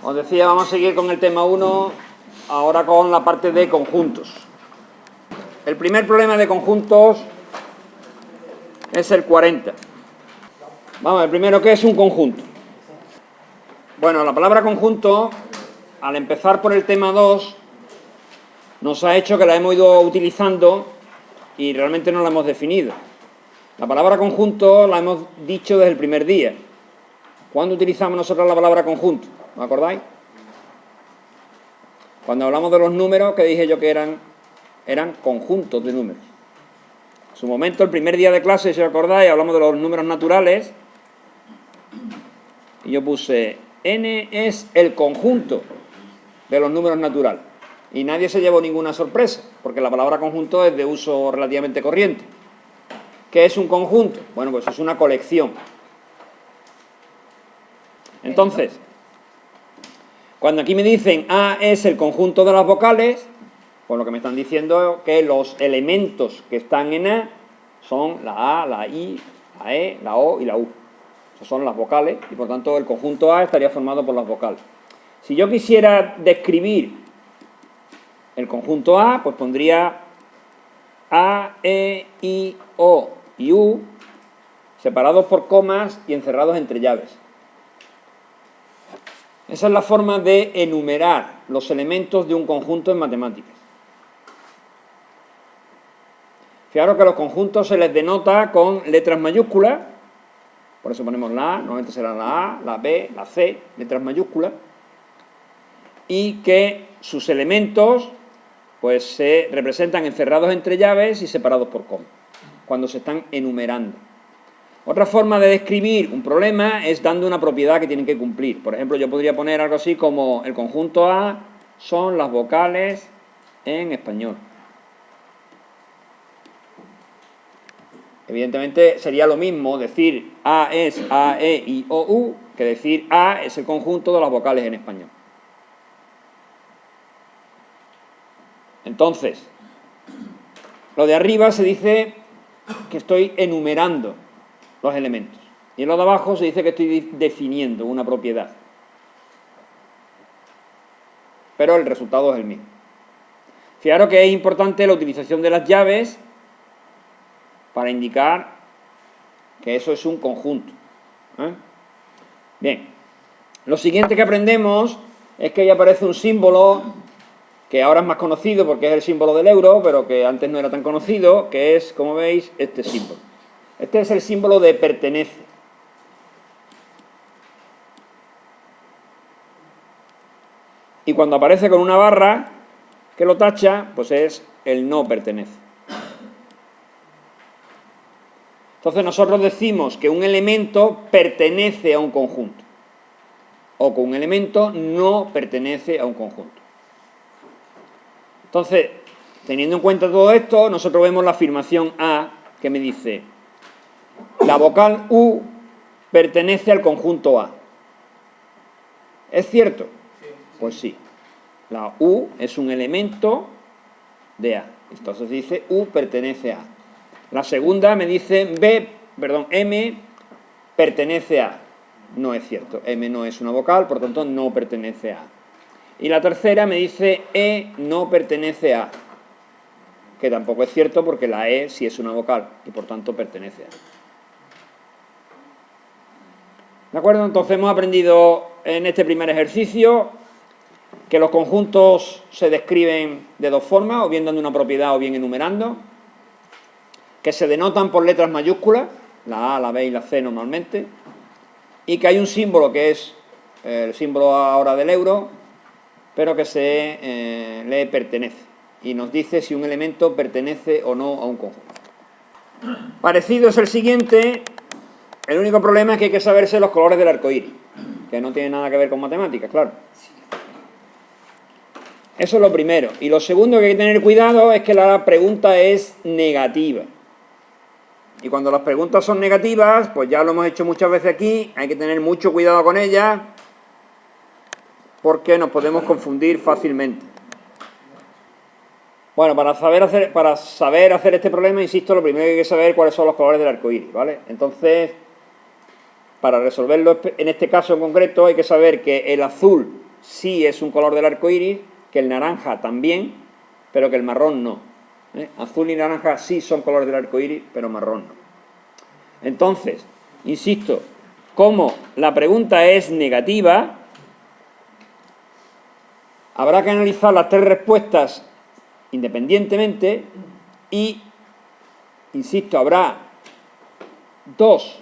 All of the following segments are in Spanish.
Os decía, vamos a seguir con el tema 1, ahora con la parte de conjuntos. El primer problema de conjuntos es el 40. Vamos, el primero, ¿qué es un conjunto? Bueno, la palabra conjunto, al empezar por el tema 2, nos ha hecho que la hemos ido utilizando y realmente no la hemos definido. La palabra conjunto la hemos dicho desde el primer día. ¿Cuándo utilizamos nosotros la palabra conjunto? ¿Os acordáis? Cuando hablamos de los números, que dije yo que eran conjuntos de números. En su momento, el primer día de clase, si os acordáis, hablamos de los números naturales. Y yo puse, n es el conjunto de los números naturales. Y nadie se llevó ninguna sorpresa, porque la palabra conjunto es de uso relativamente corriente. ¿Qué es un conjunto? Bueno, pues es una colección. Entonces, cuando aquí me dicen A es el conjunto de las vocales, pues lo que me están diciendo es que los elementos que están en A son la A, la I, la E, la O y la U. Esas son las vocales y por tanto el conjunto A estaría formado por las vocales. Si yo quisiera describir el conjunto A, pues pondría A, E, I, O y U separados por comas y encerrados entre llaves. Esa es la forma de enumerar los elementos de un conjunto en matemáticas. Fijaros que a los conjuntos se les denota con letras mayúsculas, por eso ponemos la A, normalmente será la A, la B, la C, letras mayúsculas, y que sus elementos pues se representan encerrados entre llaves y separados por comas, cuando se están enumerando. Otra forma de describir un problema es dando una propiedad que tienen que cumplir. Por ejemplo, yo podría poner algo así como el conjunto A son las vocales en español. Evidentemente sería lo mismo decir A es A, E, I, O, U que decir A es el conjunto de las vocales en español. Entonces, lo de arriba se dice que estoy enumerando los elementos. Y en lo de abajo se dice que estoy definiendo una propiedad. Pero el resultado es el mismo. Fijaros que es importante la utilización de las llaves para indicar que eso es un conjunto. Bien. Lo siguiente que aprendemos es que ahí aparece un símbolo que ahora es más conocido porque es el símbolo del euro, pero que antes no era tan conocido, que es, como veis, este símbolo. Este es el símbolo de pertenece. Y cuando aparece con una barra que lo tacha, pues es el no pertenece. Entonces nosotros decimos que un elemento pertenece a un conjunto, o que un elemento no pertenece a un conjunto. Entonces, teniendo en cuenta todo esto, nosotros vemos la afirmación A, que me dice, la vocal U pertenece al conjunto A. ¿Es cierto? Pues sí. La U es un elemento de A. Entonces dice U pertenece a A. La segunda me dice M pertenece a A. No es cierto. M no es una vocal, por lo tanto no pertenece a A. Y la tercera me dice E no pertenece a A. Que tampoco es cierto porque la E sí es una vocal y por tanto pertenece a A. ¿De acuerdo? Entonces hemos aprendido en este primer ejercicio que los conjuntos se describen de dos formas, o bien dando una propiedad o bien enumerando, que se denotan por letras mayúsculas, la A, la B y la C normalmente, y que hay un símbolo que es el símbolo ahora del euro, pero que se lee pertenece, y nos dice si un elemento pertenece o no a un conjunto. Parecido es el siguiente. El único problema es que hay que saberse los colores del arco iris, que no tiene nada que ver con matemáticas, claro. Eso es lo primero. Y lo segundo que hay que tener cuidado es que la pregunta es negativa. Y cuando las preguntas son negativas, pues ya lo hemos hecho muchas veces aquí, hay que tener mucho cuidado con ellas, porque nos podemos confundir fácilmente. Bueno, para saber hacer este problema, insisto, lo primero que hay que saber cuáles son los colores del arco iris, ¿vale? Entonces, para resolverlo en este caso en concreto, hay que saber que el azul sí es un color del arco iris, que el naranja también, pero que el marrón no. Azul y naranja sí son colores del arco iris, pero marrón no. Entonces, insisto, como la pregunta es negativa, habrá que analizar las tres respuestas independientemente y, insisto, habrá dos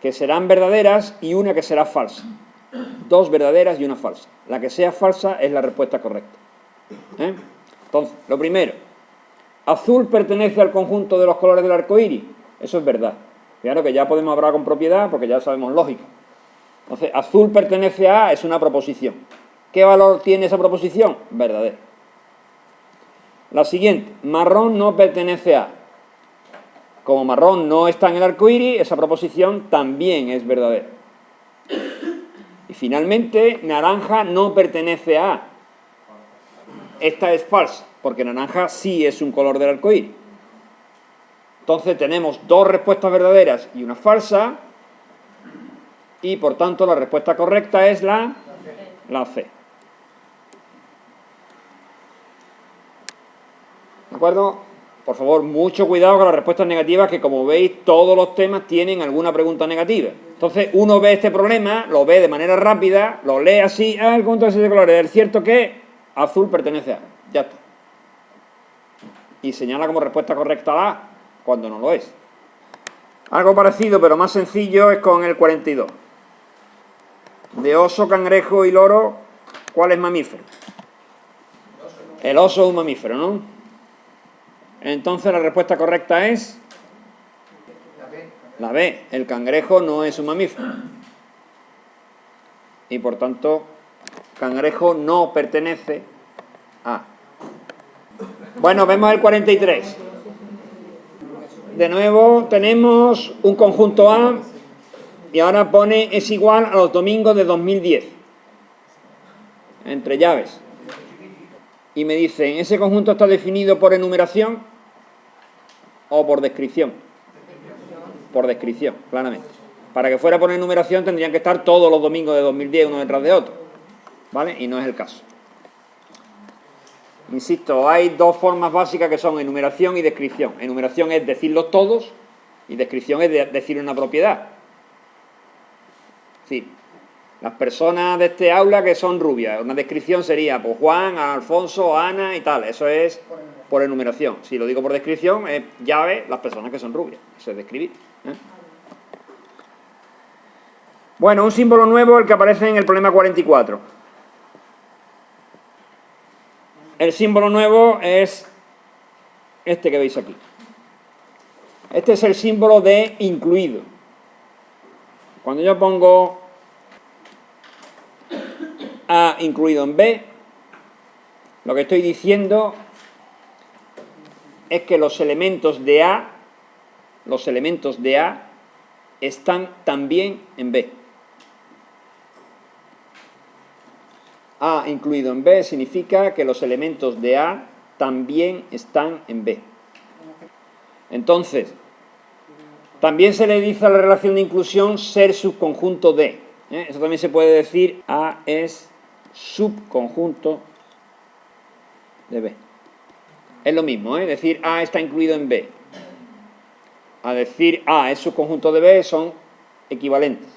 que serán verdaderas y una que será falsa. Dos verdaderas y una falsa. La que sea falsa es la respuesta correcta. Entonces, lo primero, azul pertenece al conjunto de los colores del arco iris. Eso es verdad. Claro que ya podemos hablar con propiedad porque ya sabemos lógica. Entonces, azul pertenece a es una proposición. ¿Qué valor tiene esa proposición? Verdadero. La siguiente, marrón no pertenece a. Como marrón no está en el arco iris, esa proposición también es verdadera. Y finalmente, naranja no pertenece a. Esta es falsa, porque naranja sí es un color del arco iris. Entonces tenemos dos respuestas verdaderas y una falsa, y por tanto la respuesta correcta es la C. ¿De acuerdo? Por favor, mucho cuidado con las respuestas negativas, que como veis todos los temas tienen alguna pregunta negativa. Entonces uno ve este problema, lo ve de manera rápida, lo lee así, el conjunto de 7 colores, ¿es cierto que azul pertenece a? Ya está. Y señala como respuesta correcta la A, cuando no lo es. Algo parecido, pero más sencillo, es con el 42. De oso, cangrejo y loro, ¿cuál es mamífero? El oso es un mamífero, ¿no? Entonces la respuesta correcta es la B. El cangrejo no es un mamífero. Y por tanto, cangrejo no pertenece a. Bueno, vemos el 43. De nuevo tenemos un conjunto A y ahora pone es igual a los domingos de 2010. Entre llaves. Y me dicen, ¿ese conjunto está definido por enumeración o por descripción? Por descripción, claramente. Para que fuera por enumeración tendrían que estar todos los domingos de 2010 uno detrás de otro. ¿Vale? Y no es el caso. Insisto, hay dos formas básicas que son enumeración y descripción. Enumeración es decirlos todos y descripción es decir una propiedad. Sí. Las personas de este aula que son rubias, una descripción sería pues Juan, Alfonso, Ana y tal. Eso es por enumeración. Si lo digo por descripción, es llave las personas que son rubias. Eso es describir. Bueno, un símbolo nuevo, el que aparece en el problema 44. El símbolo nuevo es este que veis aquí. Este es el símbolo de incluido. Cuando yo pongo A incluido en B, lo que estoy diciendo es que los elementos de A están también en B. A incluido en B significa que los elementos de A también están en B. Entonces, también se le dice a la relación de inclusión ser subconjunto de. Eso también se puede decir A es subconjunto de B. Es lo mismo, decir A está incluido en B. A decir A es subconjunto de B son equivalentes.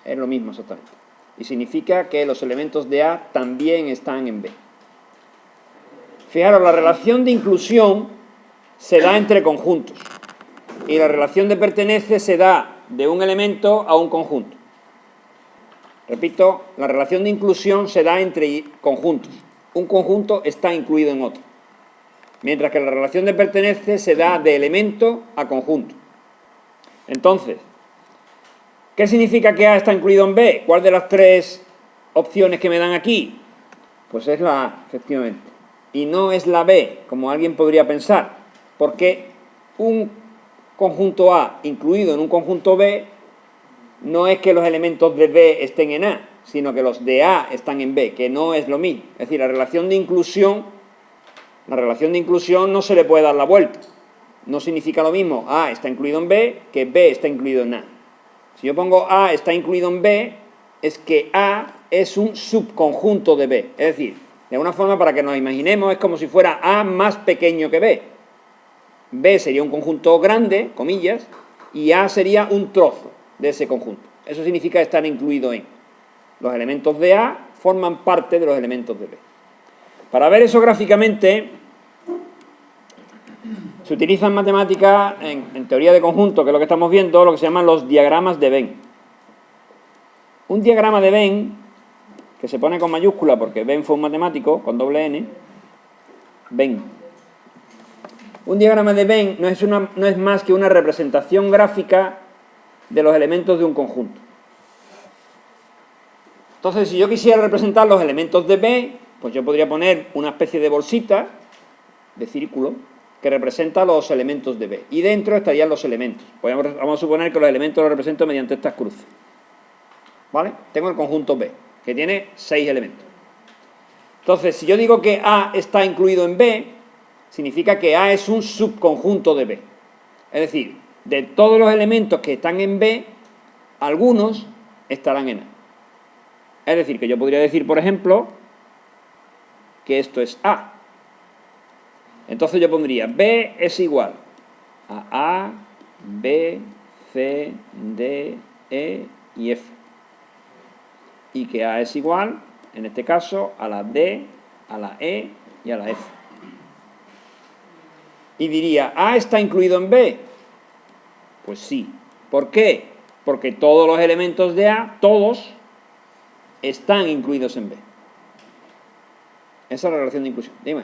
Es lo mismo exactamente. Y significa que los elementos de A también están en B. Fijaros, la relación de inclusión se da entre conjuntos. Y la relación de pertenece se da de un elemento a un conjunto. Repito, la relación de inclusión se da entre conjuntos. Un conjunto está incluido en otro. Mientras que la relación de pertenece se da de elemento a conjunto. Entonces, ¿qué significa que A está incluido en B? ¿Cuál de las tres opciones que me dan aquí? Pues es la A, efectivamente. Y no es la B, como alguien podría pensar. Porque un conjunto A incluido en un conjunto B no es que los elementos de B estén en A, sino que los de A están en B, que no es lo mismo. Es decir, la relación de inclusión no se le puede dar la vuelta. No significa lo mismo A está incluido en B que B está incluido en A. Si yo pongo A está incluido en B, es que A es un subconjunto de B. Es decir, de alguna forma, para que nos imaginemos, es como si fuera A más pequeño que B. B sería un conjunto grande, comillas, y A sería un trozo de ese conjunto. Eso significa estar incluido en. Los elementos de A forman parte de los elementos de B. Para ver eso gráficamente, se utiliza en matemáticas, en teoría de conjunto, que es lo que estamos viendo, lo que se llaman los diagramas de Venn. Un diagrama de Venn, que se pone con mayúscula porque Venn fue un matemático, con doble N, Venn. Un diagrama de Venn no es más que una representación gráfica de los elementos de un conjunto. Entonces, si yo quisiera representar los elementos de B, pues yo podría poner una especie de bolsita, de círculo, que representa los elementos de B. Y dentro estarían los elementos. Vamos a suponer que los elementos los represento mediante estas cruces. ¿Vale? Tengo el conjunto B, que tiene 6 elementos. Entonces, si yo digo que A está incluido en B, significa que A es un subconjunto de B. Es decir, de todos los elementos que están en B, algunos estarán en A. Es decir, que yo podría decir, por ejemplo, que esto es A. Entonces yo pondría B es igual a B, C, D, E y F. Y que A es igual, en este caso, a la D, a la E y a la F. Y diría, ¿A está incluido en B? Pues sí. ¿Por qué? Porque todos los elementos de A, todos, están incluidos en B. Esa es la relación de inclusión. Dime.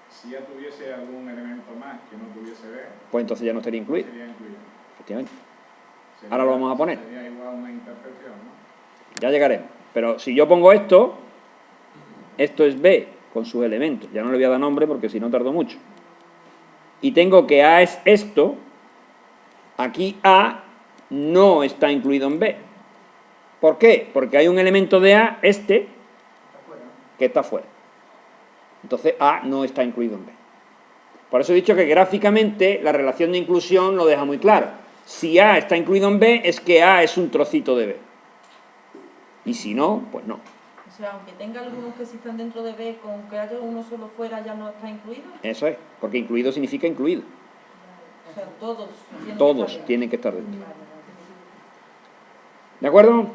Si ya tuviese algún elemento más que no tuviese B, pues entonces ya no estaría incluido. Sería incluido. Efectivamente. Ahora lo vamos a poner. Sería igual una imperfección, ¿no? Ya llegaremos. Pero si yo pongo esto es B con sus elementos. Ya no le voy a dar nombre porque si no tardo mucho. Y tengo que A es esto. Aquí A no está incluido en B. ¿Por qué? Porque hay un elemento de A, este, que está fuera. Entonces A no está incluido en B. Por eso he dicho que gráficamente la relación de inclusión lo deja muy claro. Si A está incluido en B, es que A es un trocito de B. Y si no, pues no. O sea, aunque tenga algunos que sí están dentro de B, con que haya uno solo fuera, ¿ya no está incluido? Eso es, porque incluido significa incluido. O sea, todos tienen que estar dentro. ¿De acuerdo?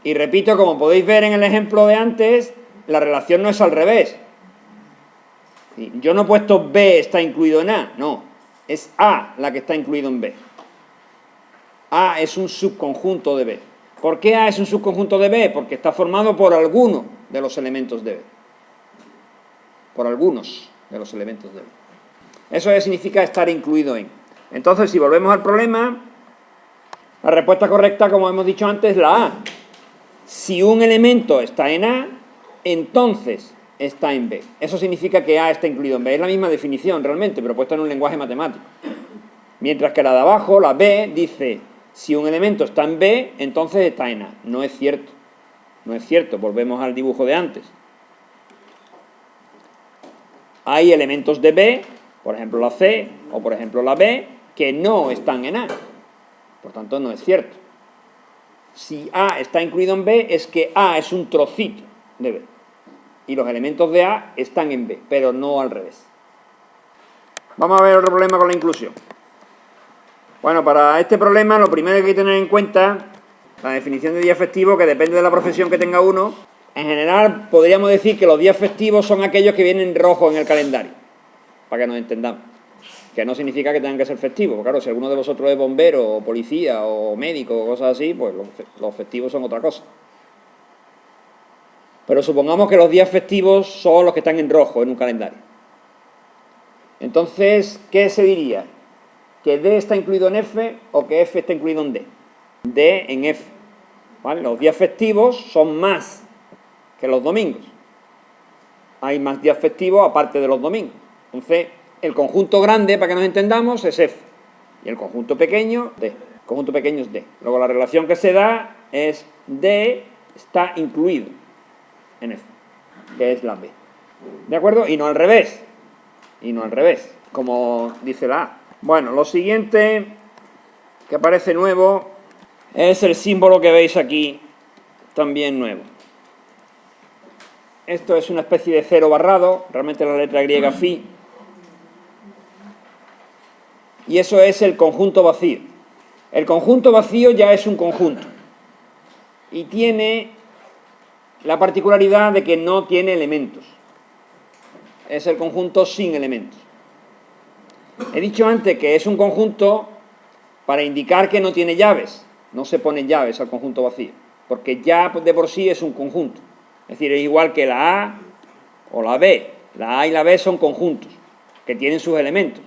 Y repito, como podéis ver en el ejemplo de antes, la relación no es al revés. Yo no he puesto B está incluido en A, no. Es A la que está incluido en B. A es un subconjunto de B. ¿Por qué A es un subconjunto de B? Porque está formado por alguno de los elementos de B. Por algunos de los elementos de B. Eso ya significa estar incluido en. Entonces, si volvemos al problema, la respuesta correcta, como hemos dicho antes, es la A. Si un elemento está en A, entonces está en B. Eso significa que A está incluido en B. Es la misma definición realmente, pero puesta en un lenguaje matemático. Mientras que la de abajo, la B, dice, si un elemento está en B, entonces está en A. No es cierto. No es cierto. Volvemos al dibujo de antes. Hay elementos de B, por ejemplo la C o por ejemplo la B, que no están en A. Por tanto, no es cierto. Si A está incluido en B, es que A es un trocito de B. Y los elementos de A están en B, pero no al revés. Vamos a ver otro problema con la inclusión. Bueno, para este problema lo primero que hay que tener en cuenta, la definición de día festivo, que depende de la profesión que tenga uno. En general, podríamos decir que los días festivos son aquellos que vienen rojos en el calendario, para que nos entendamos. Que no significa que tengan que ser festivos. Claro, si alguno de vosotros es bombero, o policía, o médico, o cosas así, pues los festivos son otra cosa. Pero supongamos que los días festivos son los que están en rojo en un calendario. Entonces, ¿qué se diría? ¿Que D está incluido en F o que F está incluido en D? D en F. ¿Vale? Los días festivos son más que los domingos. Hay más días festivos aparte de los domingos. Entonces, el conjunto grande, para que nos entendamos, es F. Y el conjunto pequeño, D. El conjunto pequeño es D. Luego la relación que se da es D está incluido en F, que es la B. ¿De acuerdo? Y no al revés. Y no al revés, como dice la A. Bueno, lo siguiente que aparece nuevo es el símbolo que veis aquí, también nuevo. Esto es una especie de cero barrado, realmente la letra griega phi. Y eso es el conjunto vacío. El conjunto vacío ya es un conjunto. Y tiene la particularidad de que no tiene elementos. Es el conjunto sin elementos. He dicho antes que es un conjunto para indicar que no tiene llaves. No se ponen llaves al conjunto vacío, porque ya de por sí es un conjunto. Es decir, es igual que la A o la B. La A y la B son conjuntos, que tienen sus elementos.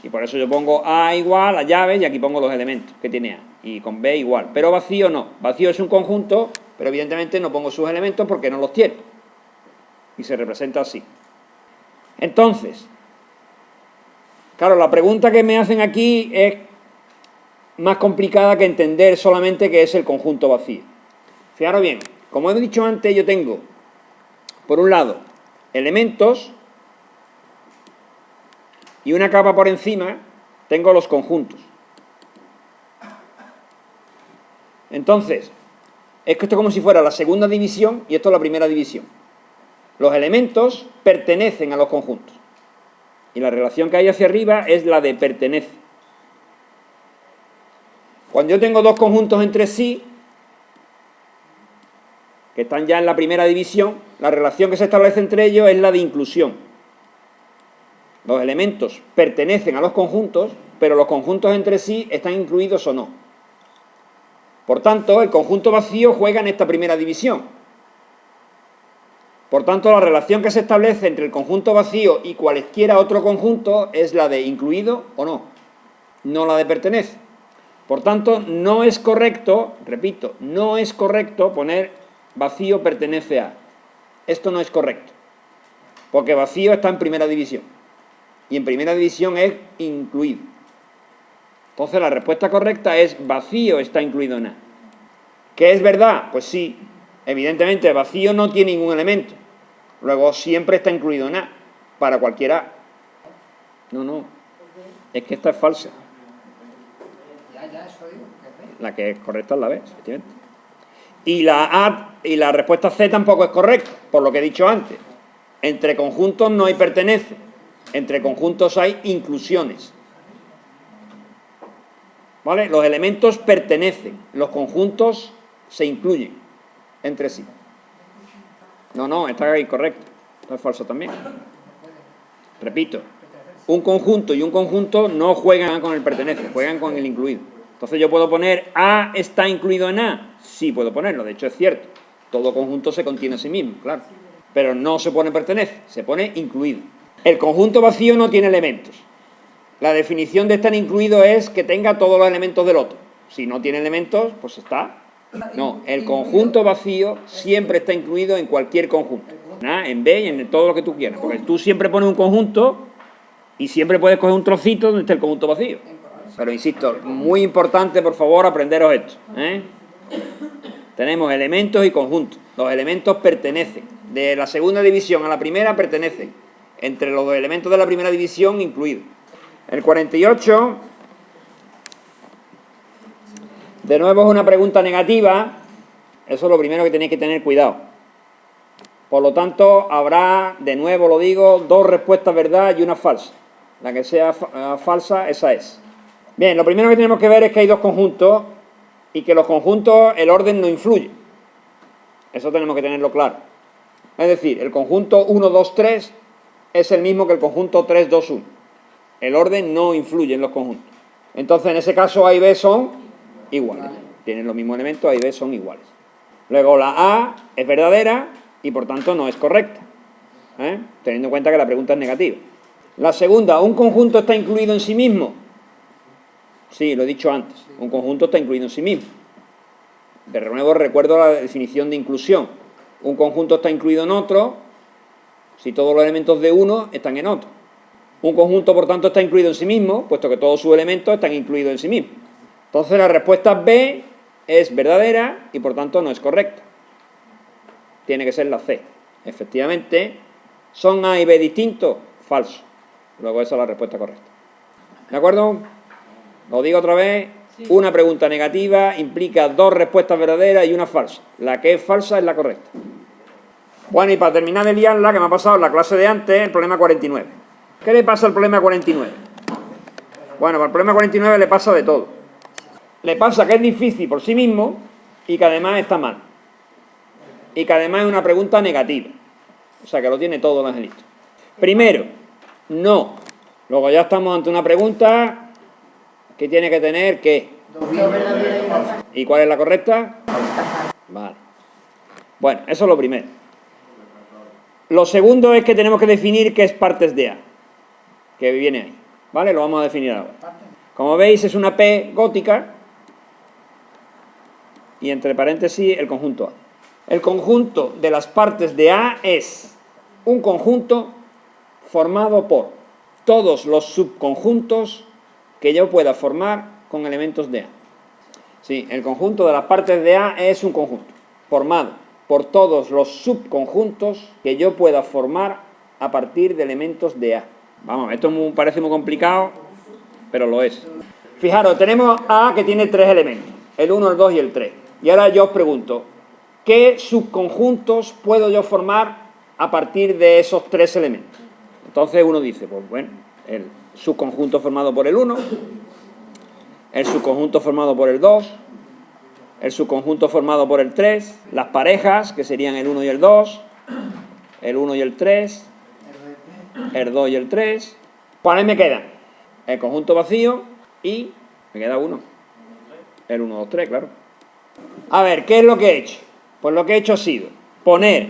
Y por eso yo pongo A igual a llaves y aquí pongo los elementos que tiene A. Y con B igual. Pero vacío no. Vacío es un conjunto, pero evidentemente no pongo sus elementos porque no los tiene. Y se representa así. Entonces, claro, la pregunta que me hacen aquí es más complicada que entender solamente que es el conjunto vacío. Fijaros bien, como he dicho antes, yo tengo, por un lado, elementos y una capa por encima tengo los conjuntos. Entonces, es que esto es como si fuera la segunda división y esto es la primera división. Los elementos pertenecen a los conjuntos. Y la relación que hay hacia arriba es la de pertenece. Cuando yo tengo dos conjuntos entre sí, que están ya en la primera división, la relación que se establece entre ellos es la de inclusión. Los elementos pertenecen a los conjuntos, pero los conjuntos entre sí están incluidos o no. Por tanto, el conjunto vacío juega en esta primera división. Por tanto, la relación que se establece entre el conjunto vacío y cualesquiera otro conjunto es la de incluido o no, no la de pertenece. Por tanto, no es correcto, repito, no es correcto poner vacío pertenece a. Esto no es correcto, porque vacío está en primera división, y en primera división es incluido. Entonces la respuesta correcta es vacío está incluido en A. ¿Qué es verdad? Pues sí, evidentemente vacío no tiene ningún elemento, luego siempre está incluido en A, para cualquier A. No, es que esta es falsa. La que es correcta es la B, efectivamente. Y la A y la respuesta C tampoco es correcta, por lo que he dicho antes. Entre conjuntos no hay pertenece, entre conjuntos hay inclusiones. ¿Vale? Los elementos pertenecen, los conjuntos se incluyen entre sí. No, está incorrecto, esto es falso también. Repito, un conjunto y un conjunto no juegan con el pertenece, juegan con el incluido. Entonces yo puedo poner A está incluido en A. Sí puedo ponerlo, de hecho es cierto. Todo conjunto se contiene a sí mismo, claro. Pero no se pone pertenece, se pone incluido. El conjunto vacío no tiene elementos. La definición de estar incluido es que tenga todos los elementos del otro. Si no tiene elementos, pues está. No, el conjunto vacío siempre está incluido en cualquier conjunto. En B y en todo lo que tú quieras. Porque tú siempre pones un conjunto y siempre puedes coger un trocito donde esté el conjunto vacío. Pero insisto, muy importante, por favor, aprenderos esto. Tenemos elementos y conjuntos. Los elementos pertenecen. De la segunda división a la primera pertenecen. Entre los elementos de la primera división incluidos. El 48, de nuevo es una pregunta negativa. Eso es lo primero que tenéis que tener cuidado. Por lo tanto, habrá, de nuevo lo digo, dos respuestas verdad y una falsa. La que sea falsa, esa es. Bien, lo primero que tenemos que ver es que hay dos conjuntos y que los conjuntos, el orden no influye. Eso tenemos que tenerlo claro. Es decir, el conjunto 1, 2, 3 es el mismo que el conjunto 3, 2, 1. El orden no influye en los conjuntos. Entonces, en ese caso, A y B son iguales. Tienen los mismos elementos, A y B son iguales. Luego, la A es verdadera y, por tanto, no es correcta. Teniendo en cuenta que la pregunta es negativa. La segunda, ¿un conjunto está incluido en sí mismo? Sí, lo he dicho antes. Un conjunto está incluido en sí mismo. De nuevo recuerdo la definición de inclusión. Un conjunto está incluido en otro si todos los elementos de uno están en otro. Un conjunto, por tanto, está incluido en sí mismo, puesto que todos sus elementos están incluidos en sí mismo. Entonces, la respuesta B es verdadera y, por tanto, no es correcta. Tiene que ser la C. Efectivamente, ¿son A y B distintos? Falso. Luego esa es la respuesta correcta. ¿De acuerdo? Lo digo otra vez. Sí. Una pregunta negativa implica dos respuestas verdaderas y una falsa. La que es falsa es la correcta. Bueno, y para terminar de liarla, que me ha pasado en la clase de antes, el problema 49. ¿Qué le pasa al problema 49? Bueno, para el problema 49 le pasa de todo. Le pasa que es difícil por sí mismo y que además está mal. Y que además es una pregunta negativa. O sea, que lo tiene todo el angelito. Primero, no. Luego ya estamos ante una pregunta que tiene que tener ¿qué? ¿Y cuál es la correcta? Vale. Bueno, eso es lo primero. Lo segundo es que tenemos que definir qué es partes de A, que viene ahí. ¿Vale? Lo vamos a definir ahora. Como veis, es una P gótica y entre paréntesis el conjunto A. El conjunto de las partes de A es un conjunto formado por todos los subconjuntos que yo pueda formar con elementos de A. Sí, el conjunto de las partes de A es un conjunto formado por todos los subconjuntos que yo pueda formar a partir de elementos de A. Vamos, esto parece muy complicado, pero lo es. Fijaros, tenemos A que tiene tres elementos, el 1, el 2 y el 3. Y ahora yo os pregunto, ¿qué subconjuntos puedo yo formar a partir de esos tres elementos? Entonces uno dice, pues bueno, el subconjunto formado por el 1, el subconjunto formado por el 2, el subconjunto formado por el 3, las parejas, que serían el 1 y el 2, el 1 y el 3, el 2 y el 3. ¿Cuáles me quedan? El conjunto vacío y me queda uno. El 1, 2, 3, claro. A ver, ¿qué es lo que he hecho? Pues lo que he hecho ha sido poner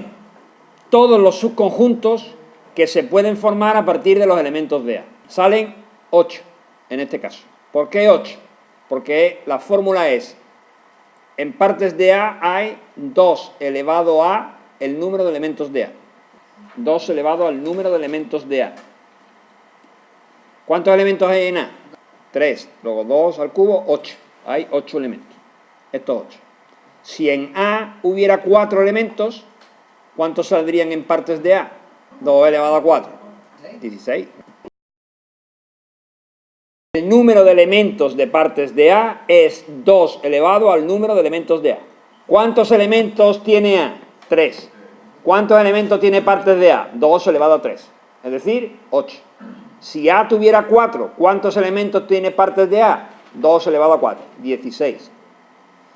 todos los subconjuntos que se pueden formar a partir de los elementos de A. Salen 8, en este caso. ¿Por qué 8? Porque la fórmula es, en partes de A hay 2 elevado a el número de elementos de A. 2 elevado al número de elementos de A. ¿Cuántos elementos hay en A? 3. Luego 2 al cubo, 8. Hay 8 elementos. Estos 8. Si en A hubiera 4 elementos, ¿cuántos saldrían en partes de A? 2 elevado a 4. 16. El número de elementos de partes de A es 2 elevado al número de elementos de A. ¿Cuántos elementos tiene A? 3. ¿Cuántos elementos tiene partes de A? 2 elevado a 3. Es decir, 8. Si A tuviera 4, ¿cuántos elementos tiene partes de A? 2 elevado a 4. 16.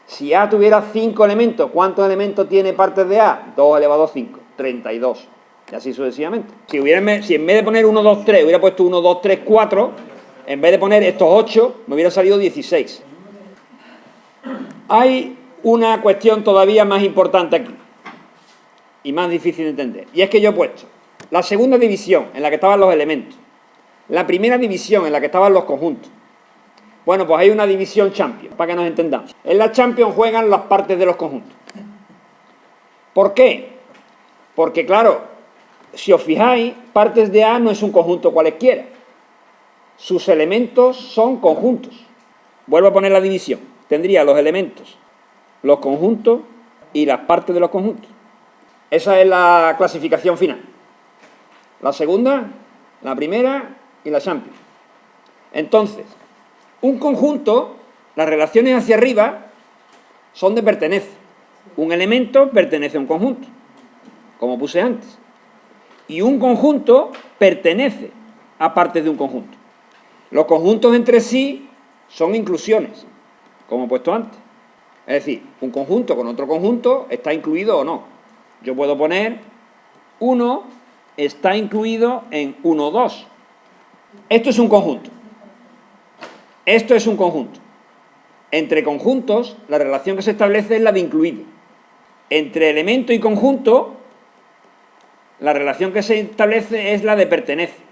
Si A tuviera 5 elementos, ¿cuántos elementos tiene partes de A? 2 elevado a 5. 32. Y así sucesivamente. Si en vez de poner 1, 2, 3, hubiera puesto 1, 2, 3, 4, en vez de poner estos 8, me hubiera salido 16. Hay una cuestión todavía más importante aquí, y más difícil de entender, y es que yo he puesto la segunda división en la que estaban los elementos, la primera división en la que estaban los conjuntos. Bueno, pues hay una división Champions, para que nos entendamos. En la Champions juegan las partes de los conjuntos. ¿Por qué? Porque, claro, si os fijáis, partes de A no es un conjunto cualesquiera. Sus elementos son conjuntos. Vuelvo a poner la división. Tendría los elementos, los conjuntos y las partes de los conjuntos. Esa es la clasificación final. La segunda, la primera y la Champions. Entonces, un conjunto, las relaciones hacia arriba son de pertenece. Un elemento pertenece a un conjunto, como puse antes. Y un conjunto pertenece a partes de un conjunto. Los conjuntos entre sí son inclusiones, como he puesto antes. Es decir, un conjunto con otro conjunto está incluido o no. Yo puedo poner 1 está incluido en 1, 2. Esto es un conjunto. Esto es un conjunto. Entre conjuntos, la relación que se establece es la de incluido. Entre elemento y conjunto, la relación que se establece es la de pertenece.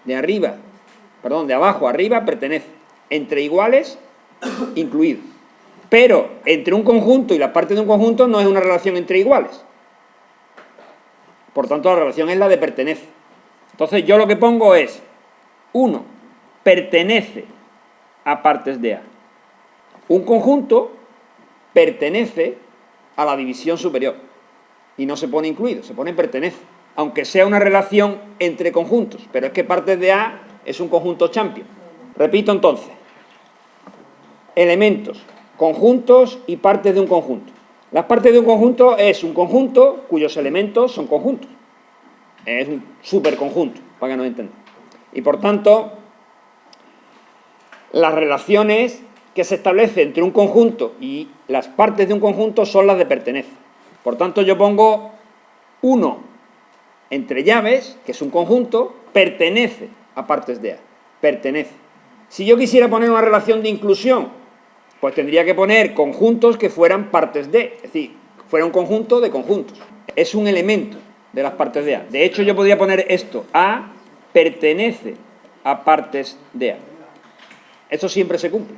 De abajo a arriba pertenece. Entre iguales, incluido. Pero entre un conjunto y la parte de un conjunto no es una relación entre iguales. Por tanto, la relación es la de pertenece. Entonces, yo lo que pongo es 1 pertenece a partes de A. Un conjunto pertenece a la división superior. Y no se pone incluido, se pone pertenece. Aunque sea una relación entre conjuntos. Pero es que partes de A es un conjunto champion. Repito entonces. elementos, conjuntos y partes de un conjunto. Las partes de un conjunto es un conjunto cuyos elementos son conjuntos. Es un superconjunto, para que nos entendamos. Y por tanto, las relaciones que se establecen entre un conjunto y las partes de un conjunto son las de pertenencia. Por tanto, yo pongo 1 entre llaves, que es un conjunto, pertenece a partes de A. Pertenece. Si yo quisiera poner una relación de inclusión, pues tendría que poner conjuntos que fueran partes de, es decir, fuera un conjunto de conjuntos. Es un elemento de las partes de A. De hecho, yo podría poner esto: A pertenece a partes de A. Esto siempre se cumple.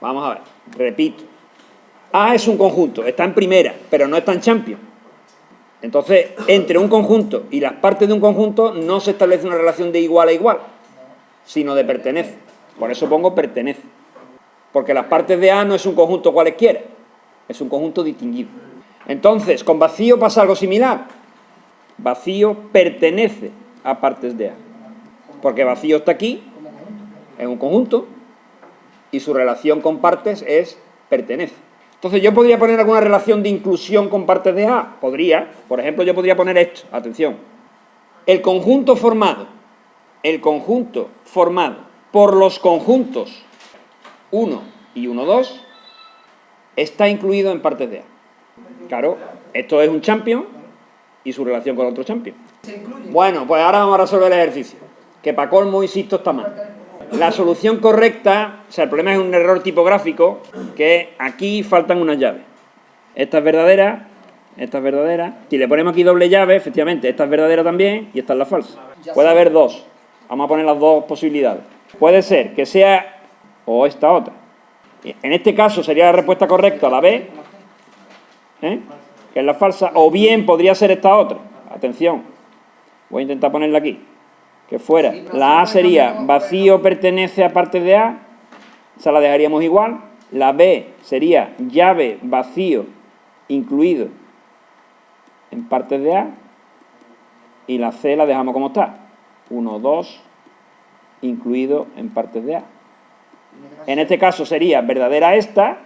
Vamos a ver, repito. A es un conjunto, está en primera, pero no está en champion. Entonces, entre un conjunto y las partes de un conjunto no se establece una relación de igual a igual, sino de pertenece. Por eso pongo pertenece. Porque las partes de A no es un conjunto cualesquiera, es un conjunto distinguido. Entonces, con vacío pasa algo similar. Vacío pertenece a partes de A. Porque vacío está aquí, es un conjunto, y su relación con partes es pertenece. Entonces, ¿yo podría poner alguna relación de inclusión con partes de A? Podría. Por ejemplo, yo podría poner esto. Atención. El conjunto formado por los conjuntos 1 y 1, 2 está incluido en partes de A. Claro, esto es un champion y su relación con otro champion. Bueno, pues ahora vamos a resolver el ejercicio, que para colmo, insisto, está mal. La solución correcta, o sea, el problema es un error tipográfico, que aquí faltan unas llaves. Esta es verdadera, esta es verdadera. Si le ponemos aquí doble llave, efectivamente, esta es verdadera también y esta es la falsa. Puede haber dos. Vamos a poner las dos posibilidades. Puede ser que sea o esta otra. En este caso sería la respuesta correcta la B, que es la falsa, o bien podría ser esta otra. Atención, voy a intentar ponerla aquí. Que fuera, la A sería vacío pertenece a partes de A, esa la dejaríamos igual. La B sería llave vacío incluido en partes de A, y la C la dejamos como está, 1, 2 incluido en partes de A. En este caso sería verdadera esta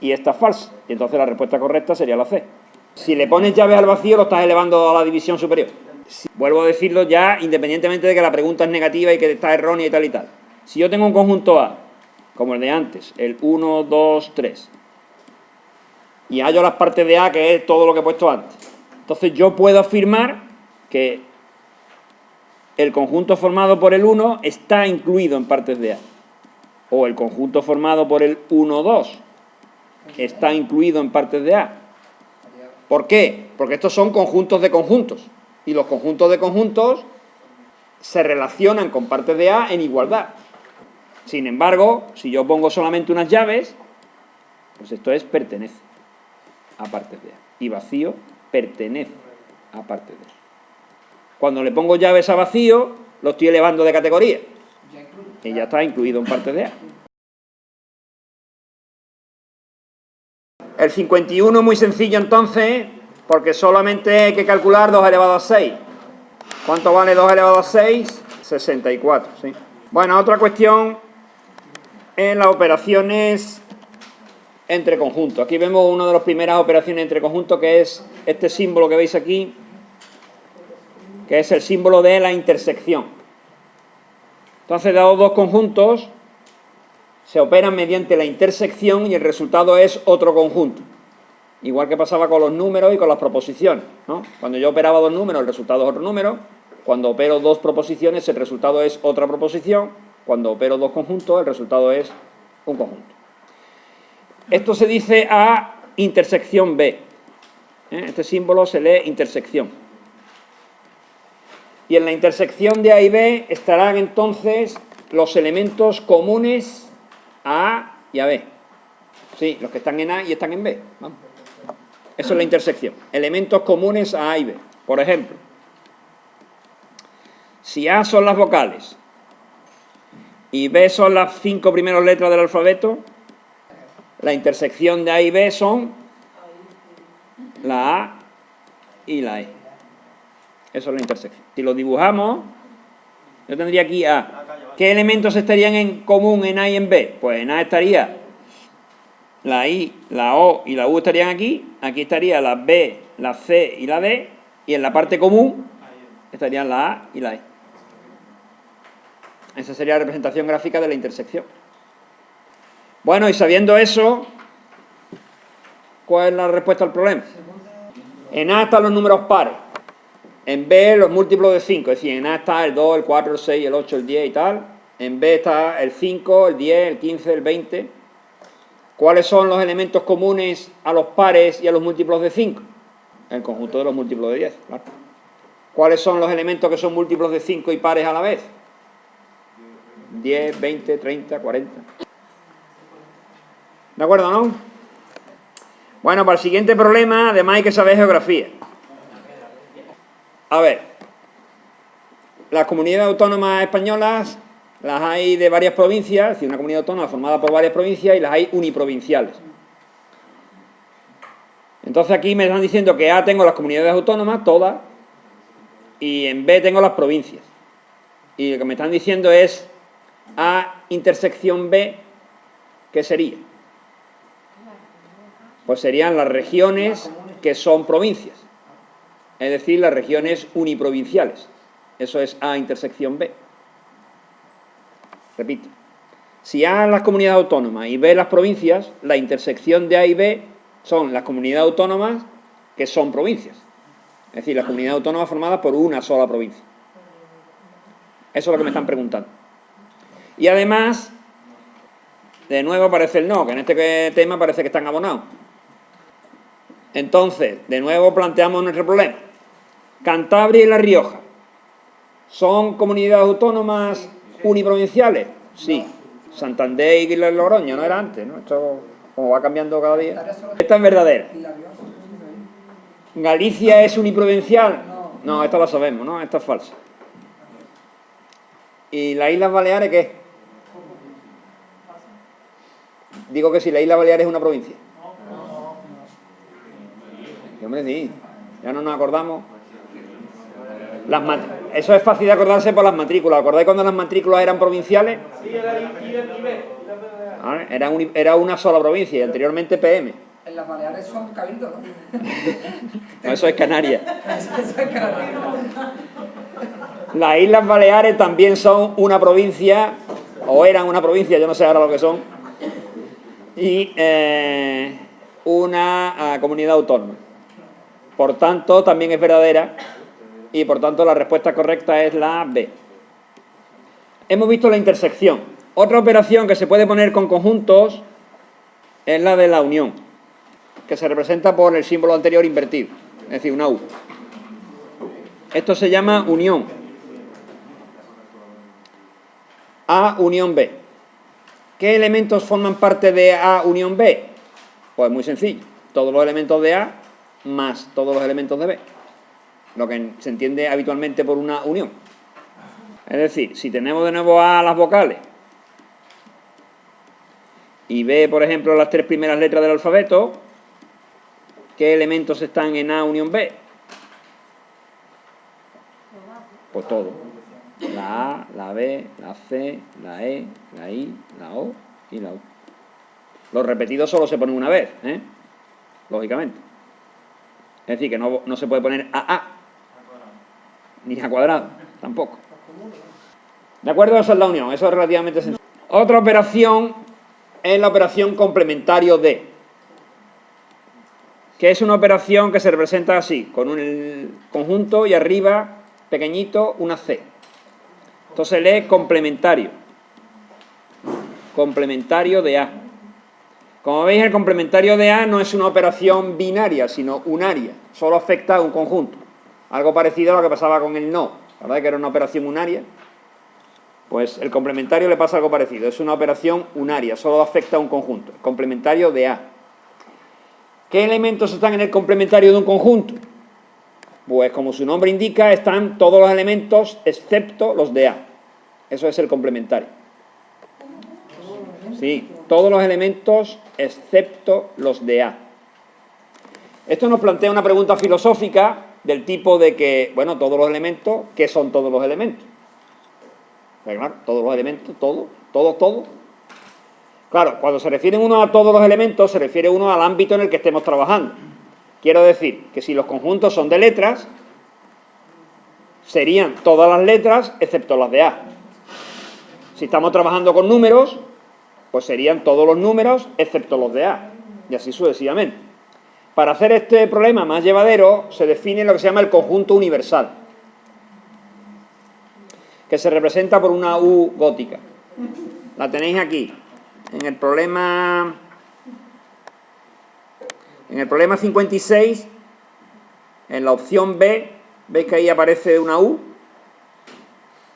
y esta falsa, y entonces la respuesta correcta sería la C. Si le pones llave al vacío, lo estás elevando a la división superior. Vuelvo a decirlo ya, independientemente de que la pregunta es negativa y que está errónea y tal y tal. Si yo tengo un conjunto A, como el de antes, el 1, 2, 3, y hallo las partes de A, que es todo lo que he puesto antes, entonces yo puedo afirmar que el conjunto formado por el 1 está incluido en partes de A. O el conjunto formado por el 1, 2 está incluido en partes de A. ¿Por qué? Porque estos son conjuntos de conjuntos. Y los conjuntos de conjuntos se relacionan con partes de A en igualdad. Sin embargo, si yo pongo solamente unas llaves, pues esto es pertenece a partes de A. Y vacío pertenece a partes de A. Cuando le pongo llaves a vacío, lo estoy elevando de categoría. Y ya está incluido en partes de A. El 51 es muy sencillo entonces, porque solamente hay que calcular 2 elevado a 6. ¿Cuánto vale 2 elevado a 6? 64, ¿sí? Bueno, otra cuestión en las operaciones entre conjuntos. Aquí vemos una de las primeras operaciones entre conjuntos, que es este símbolo que veis aquí, que es el símbolo de la intersección. Entonces, dados dos conjuntos, se operan mediante la intersección y el resultado es otro conjunto. Igual que pasaba con los números y con las proposiciones, ¿no? Cuando yo operaba dos números, el resultado es otro número. Cuando opero dos proposiciones, el resultado es otra proposición. Cuando opero dos conjuntos, el resultado es un conjunto. Esto se dice a intersección B. Este símbolo se lee intersección. Y en la intersección de A y B estarán entonces los elementos comunes a A y a B. Sí, los que están en A y están en B. Vamos. Eso es la intersección. Elementos comunes a A y B. Por ejemplo, si A son las vocales y B son las 5 primeras letras del alfabeto, la intersección de A y B son la A y la E. Eso es la intersección. Si lo dibujamos, Yo tendría aquí A. ¿Qué elementos estarían en común en A y en B? Pues en A estaría la I, la O y la U estarían aquí. Aquí estaría la B, la C y la D. Y en la parte común estarían la A y la E. Esa sería la representación gráfica de la intersección. Bueno, y sabiendo eso, ¿cuál es la respuesta al problema? En A están los números pares. En B los múltiplos de 5. Es decir, en A está el 2, el 4, el 6, el 8, el 10 y tal. En B está el 5, el 10, el 15, el 20. ¿Cuáles son los elementos comunes a los pares y a los múltiplos de 5? El conjunto de los múltiplos de 10, claro. ¿Cuáles son los elementos que son múltiplos de 5 y pares a la vez? 10, 20, 30, 40. ¿De acuerdo, no? Bueno, para el siguiente problema, además hay que saber geografía. A ver, las comunidades autónomas españolas las hay de varias provincias, es decir, una comunidad autónoma formada por varias provincias, y las hay uniprovinciales. Entonces aquí me están diciendo que A tengo las comunidades autónomas, todas, y en B tengo las provincias. Y lo que me están diciendo es A intersección B, ¿qué sería? Pues serían las regiones que son provincias, es decir, las regiones uniprovinciales. Eso es A intersección B. Repito, si A es las comunidades autónomas y B las provincias, la intersección de A y B son las comunidades autónomas que son provincias. Es decir, las comunidades autónomas formadas por una sola provincia. Eso es lo que me están preguntando. Y además, de nuevo aparece el no, que en este tema parece que están abonados. Entonces, de nuevo planteamos nuestro problema. Cantabria y La Rioja, ¿son comunidades autónomas uniprovinciales? Sí. Santander y Logroño, no era antes, ¿no? Esto como va cambiando cada día. Esta es verdadera. ¿Galicia es uniprovincial? No, esta la sabemos, ¿no? Esta es falsa. ¿Y las Islas Baleares qué? Digo que si la Isla Baleares es una provincia. Y hombre, sí, ya no nos acordamos. Eso es fácil de acordarse por las matrículas. ¿Acordáis cuando las matrículas eran provinciales? Sí, era una sola provincia y anteriormente PM. En las Baleares son cabildo, ¿no? No, eso es Canarias. Las Islas Baleares también son una provincia, o eran una provincia, yo no sé ahora lo que son, y una comunidad autónoma. Por tanto, también es verdadera, y por tanto la respuesta correcta es la B. Hemos visto la intersección. Otra operación que se puede poner con conjuntos es la de la unión, que se representa por el símbolo anterior invertido, es decir, una U. Esto se llama unión. A unión B. ¿Qué elementos forman parte de A unión B? Pues muy sencillo. Todos los elementos de A más todos los elementos de B. Lo que se entiende habitualmente por una unión. Es decir, si tenemos de nuevo A las vocales y B, por ejemplo, las 3 primeras letras del alfabeto, ¿qué elementos están en A unión B? Pues todo. La A, la B, la C, la E, la I, la O y la U. Los repetidos solo se ponen una vez, lógicamente. Es decir, que no se puede poner AA, ni A cuadrado, tampoco. ¿De acuerdo? Esa es la unión, eso es relativamente sencillo. Otra operación es la operación complementario de, que es una operación que se representa así, con un conjunto y arriba, pequeñito, una C. Entonces lee complementario. Complementario de A. Como veis, el complementario de A no es una operación binaria, sino unaria. Solo afecta a un conjunto. Algo parecido a lo que pasaba con el no. ¿Verdad que era una operación unaria? Pues el complementario le pasa algo parecido. Es una operación unaria, solo afecta a un conjunto. El complementario de A. ¿Qué elementos están en el complementario de un conjunto? Pues como su nombre indica, están todos los elementos excepto los de A. Eso es el complementario. Sí, todos los elementos excepto los de A. Esto nos plantea una pregunta filosófica del tipo de que, bueno, todos los elementos, ¿qué son todos los elementos? Pero claro, todos los elementos, todos. Claro, cuando se refiere uno a todos los elementos, se refiere uno al ámbito en el que estemos trabajando. Quiero decir que si los conjuntos son de letras, serían todas las letras excepto las de A. Si estamos trabajando con números, pues serían todos los números excepto los de A. Y así sucesivamente. Para hacer este problema más llevadero, se define lo que se llama el conjunto universal, que se representa por una U gótica. La tenéis aquí, en el problema 56, en la opción B, ¿veis que ahí aparece una U?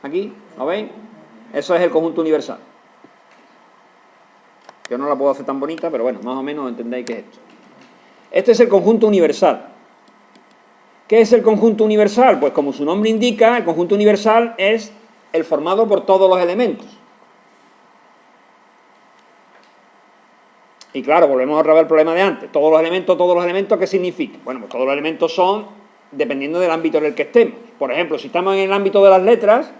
Aquí, ¿lo veis? Eso es el conjunto universal. Yo no la puedo hacer tan bonita, pero bueno, más o menos entendéis qué es esto. Este es el conjunto universal. ¿Qué es el conjunto universal? Pues como su nombre indica, el conjunto universal es el formado por todos los elementos. Y claro, volvemos otra vez al problema de antes. Todos los elementos, ¿qué significa? Bueno, pues todos los elementos son dependiendo del ámbito en el que estemos. Por ejemplo, si estamos en el ámbito de las letras,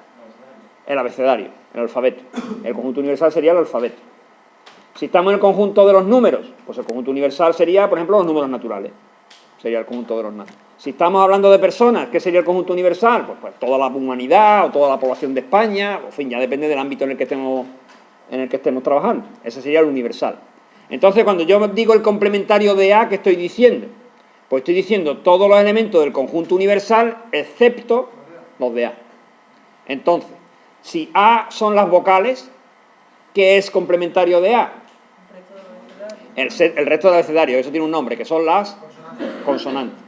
el abecedario, el alfabeto. El conjunto universal sería el alfabeto. Si estamos en el conjunto de los números, pues el conjunto universal sería, por ejemplo, los números naturales. Sería el conjunto de los naturales. Si estamos hablando de personas, ¿qué sería el conjunto universal? Pues toda la humanidad o toda la población de España, en fin, ya depende del ámbito en el que estemos trabajando. Ese sería el universal. Entonces, cuando yo digo el complementario de A, ¿qué estoy diciendo? Pues estoy diciendo todos los elementos del conjunto universal, excepto los de A. Entonces, si A son las vocales, ¿qué es complementario de A? El resto del abecedario, eso tiene un nombre, que son las consonantes.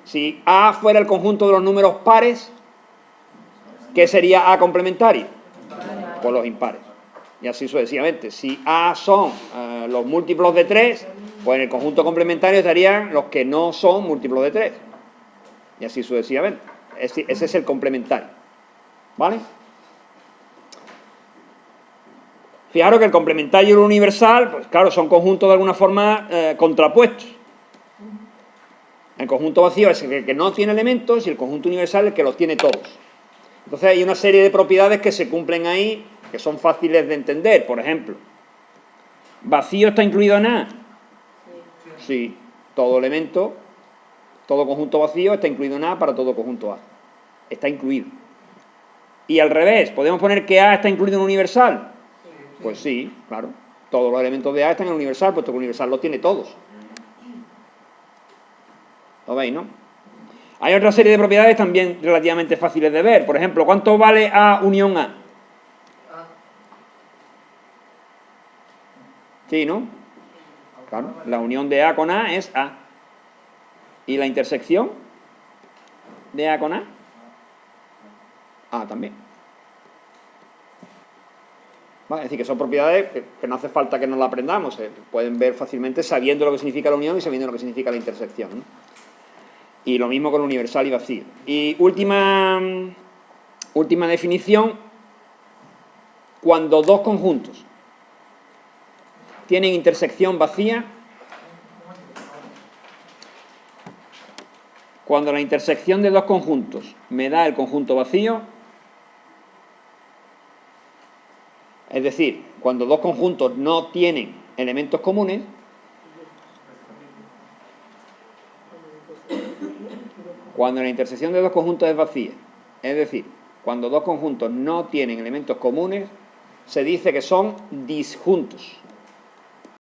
Si A fuera el conjunto de los números pares, ¿qué sería A complementario? Pues los impares. Y así sucesivamente. Si A son los múltiplos de 3, pues en el conjunto complementario estarían los que no son múltiplos de 3. Y así sucesivamente. Ese es el complementario. ¿Vale? Fijaros que el complementario y el universal, pues claro, son conjuntos de alguna forma contrapuestos. El conjunto vacío es el que no tiene elementos y el conjunto universal es el que los tiene todos. Entonces hay una serie de propiedades que se cumplen ahí, que son fáciles de entender. Por ejemplo, ¿vacío está incluido en A? Sí, todo elemento, todo conjunto vacío está incluido en A para todo conjunto A. Está incluido. Y al revés, ¿podemos poner que A está incluido en universal? Pues sí, claro. Todos los elementos de A están en el universal, puesto que el universal los tiene todos. ¿Lo veis, no? Hay otra serie de propiedades también relativamente fáciles de ver. Por ejemplo, ¿cuánto vale A unión A? Sí, ¿no? Claro, la unión de A con A es A. ¿Y la intersección de A con A? A también. ¿Vale? Es decir, que son propiedades que no hace falta que nos la aprendamos. Se pueden ver fácilmente sabiendo lo que significa la unión y sabiendo lo que significa la intersección, ¿no? Y lo mismo con universal y vacío. Y última definición, cuando dos conjuntos tienen intersección vacía, cuando la intersección de dos conjuntos me da el conjunto vacío, es decir, cuando dos conjuntos no tienen elementos comunes, cuando la intersección de dos conjuntos es vacía, es decir, cuando dos conjuntos no tienen elementos comunes, se dice que son disjuntos.